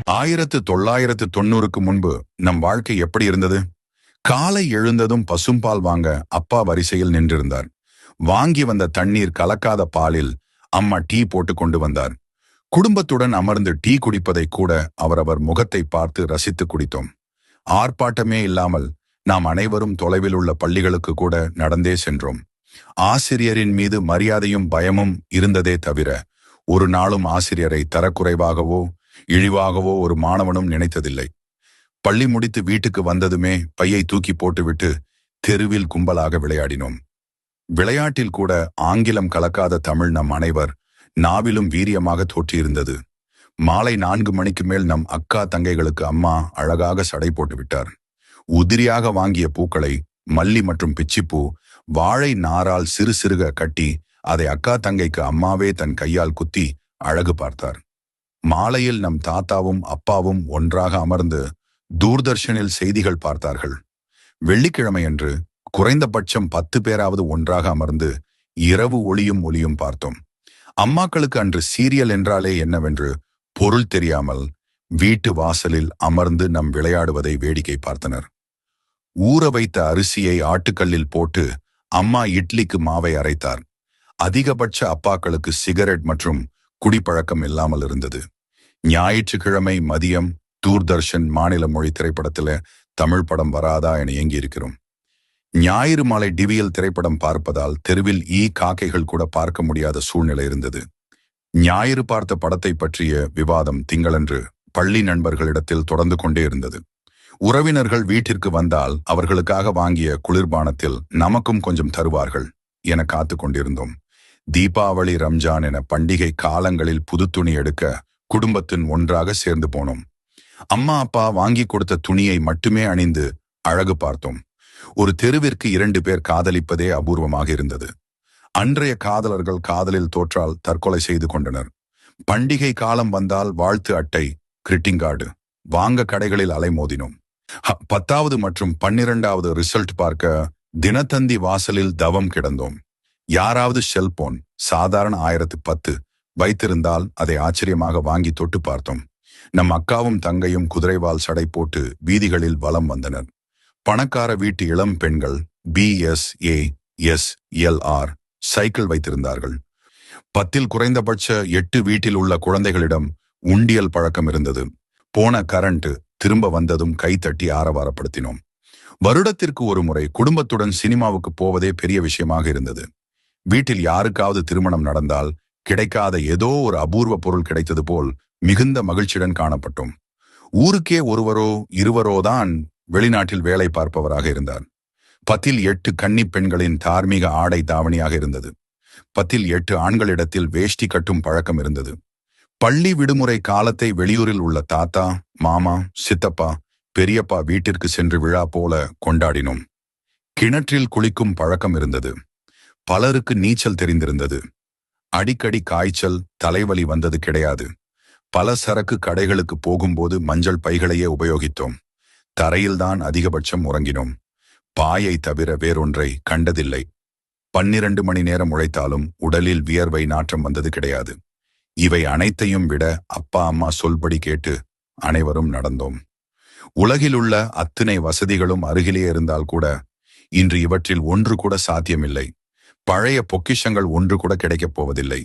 1990க்கு முன்பு நம் வாழ்க்கை எப்படி இருந்தது? காலை எழுந்ததும் பசும்பால் வாங்க அப்பா வரிசையில் நின்றிருந்தார். வாங்கி வந்த தண்ணீர் கலக்காத பாலில் அம்மா டீ போட்டு கொண்டு வந்தார். குடும்பத்துடன் அமர்ந்து டீ குடிப்பதை கூட அவரவர் முகத்தை பார்த்து ரசித்து குடித்தோம். ஆர்ப்பாட்டமே இல்லாமல் நாம் அனைவரும் தொலைவில் உள்ள பள்ளிகளுக்கு கூட நடந்தே சென்றோம். ஆசிரியரின் மீது மரியாதையும் பயமும் இருந்ததே தவிர ஒரு நாளும் ஆசிரியரை தரக்குறைவாகவோ இழிவாகவோ ஒரு மாணவனும் நினைத்ததில்லை. பள்ளி முடித்து வீட்டுக்கு வந்ததுமே பையை தூக்கி போட்டுவிட்டு தெருவில் கும்பலாக விளையாடினோம். விளையாட்டில் கூட ஆங்கிலம் கலக்காத தமிழ் நம் அனைவர் நாவிலும் வீரியமாக தோற்றியிருந்தது. மாலை 4 மணிக்கு மேல் நம் அக்கா தங்கைகளுக்கு அம்மா அழகாக சடை போட்டு விட்டார். உதிரியாக வாங்கிய பூக்களை மல்லி மற்றும் பிச்சிப்பூ வாழை நாரால் சிறு சிறுக கட்டி அதை அக்கா தங்கைக்கு அம்மாவே தன் கையால் குத்தி அழகு பார்த்தார். மாலையில் நம் தாத்தாவும் அப்பாவும் ஒன்றாக அமர்ந்து தூர்தர்ஷனில் செய்திகள் பார்த்தார்கள். வெள்ளிக்கிழமையன்று குறைந்தபட்சம் 10 பேராவது ஒன்றாக அமர்ந்து இரவு ஒளியும் பார்த்தோம். அம்மாக்களுக்கு அன்று சீரியல் என்றாலே என்னவென்று பொருள் தெரியாமல் வீட்டு வாசலில் அமர்ந்து நம் விளையாடுவதை வேடிக்கை பார்த்தனர். ஊற வைத்த அரிசியை ஆட்டுக்கல்லில் போட்டு அம்மா இட்லிக்கு மாவை அரைத்தார். அதிகபட்ச அப்பாக்களுக்கு சிகரெட் மற்றும் குடிப்பழக்கம் இல்லாமல் இருந்தது. ஞாயிற்றுக்கிழமை மதியம் தூர்தர்ஷன் மாநில மொழி திரைப்படத்துல தமிழ் படம் வராதா என ஏங்கி இருக்கிறோம். ஞாயிறு மாலை டிவியில் திரைப்படம் பார்ப்பதால் தெருவில் காக்கைகள் கூட பார்க்க முடியாத சூழ்நிலை இருந்தது. ஞாயிறு பார்த்த படத்தை பற்றிய விவாதம் திங்களன்று பள்ளி நண்பர்களிடத்தில் தொடர்ந்து கொண்டே இருந்தது. உறவினர்கள் வீட்டிற்கு வந்தால் அவர்களுக்காக வாங்கிய குளிர்பானத்தில் நமக்கும் கொஞ்சம் தருவார்கள் என காத்து கொண்டிருந்தோம். தீபாவளி, ரம்ஜான் என பண்டிகை காலங்களில் புது துணி எடுக்க குடும்பத்தின் ஒன்றாக சேர்ந்து போனோம். அம்மா அப்பா வாங்கி கொடுத்த துணியை மட்டுமே அணிந்து அழகு பார்த்தோம். ஒரு தெருவிற்கு 2 பேர் காதலிப்பதே அபூர்வமாக இருந்தது. அன்றைய காதலர்கள் காதலில் தோற்றால் தற்கொலை செய்து கொண்டனர். பண்டிகை காலம் வந்தால் வாழ்த்து அட்டை, கிரிட்டிங் கார்டு வாங்க கடைகளில் அலைமோதினோம். 10வது மற்றும் 12வது ரிசல்ட் பார்க்க தினத்தந்தி வாசலில் தவம் கிடந்தோம். யாராவது செல்போன் சாதாரண 1010 வைத்திருந்தால் அதை ஆச்சரியமாக வாங்கி தொட்டு பார்த்தோம். நம் அக்காவும் தங்கையும் குதிரைவால் சடை போட்டு வீதிகளில் வலம் வந்தனர். பணக்கார வீட்டு இளம் பெண்கள் BSASLR சைக்கிள் வைத்திருந்தார்கள். 10ல் குறைந்தபட்ச 8 வீட்டில் உள்ள குழந்தைகளிடம் உண்டியல் பழக்கம் இருந்தது. போன கரண்ட் திரும்ப வந்ததும் கைத்தட்டி ஆரவாரப்படுத்தினோம். வருடத்திற்கு ஒரு முறை குடும்பத்துடன் சினிமாவுக்கு போவதே பெரிய விஷயமாக இருந்தது. வீட்டில் யாருக்காவது திருமணம் நடந்தால் கிடைக்காத ஏதோ ஒரு அபூர்வ பொருள் கிடைத்தது போல் மிகுந்த மகிழ்ச்சியுடன் காணப்பட்டோம். ஊருக்கே ஒருவரோ இருவரோ தான் வெளிநாட்டில் வேலை பார்ப்பவராக இருந்தார். 10ல் 8 கன்னி பெண்களின் தார்மீக ஆடை தாவணியாக இருந்தது. 10ல் 8 ஆண்களிடத்தில் வேஷ்டி கட்டும் பழக்கம் இருந்தது. பள்ளி விடுமுறை காலத்தை வெளியூரில் உள்ள தாத்தா, மாமா, சித்தப்பா, பெரியப்பா வீட்டிற்கு சென்று விழா போல கொண்டாடினோம். கிணற்றில் குளிக்கும் பழக்கம் இருந்தது. பலருக்கு நீச்சல் தெரிந்திருந்தது. அடிக்கடி காய்ச்சல், தலைவலி வந்தது கிடையாது. பல சரக்கு கடைகளுக்கு போகும்போது மஞ்சள் பைகளையே உபயோகித்தோம். தரையில்தான் அதிகபட்சம் உறங்கினோம். பாயை தவிர வேறொன்றை கண்டதில்லை. 12 மணி நேரம் உழைத்தாலும் உடலில் வியர்வை நாற்றம் வந்தது கிடையாது. இவை அனைத்தையும் விட அப்பா அம்மா சொல்படி கேட்டு அனைவரும் நடந்தோம். உலகிலுள்ள அத்தனை வசதிகளும் அருகிலே இருந்தால் கூட இன்று இவற்றில் ஒன்று கூட சாத்தியமில்லை. பழைய பொக்கிஷங்கள் ஒன்று கூட கிடைக்கப் போவதில்லை.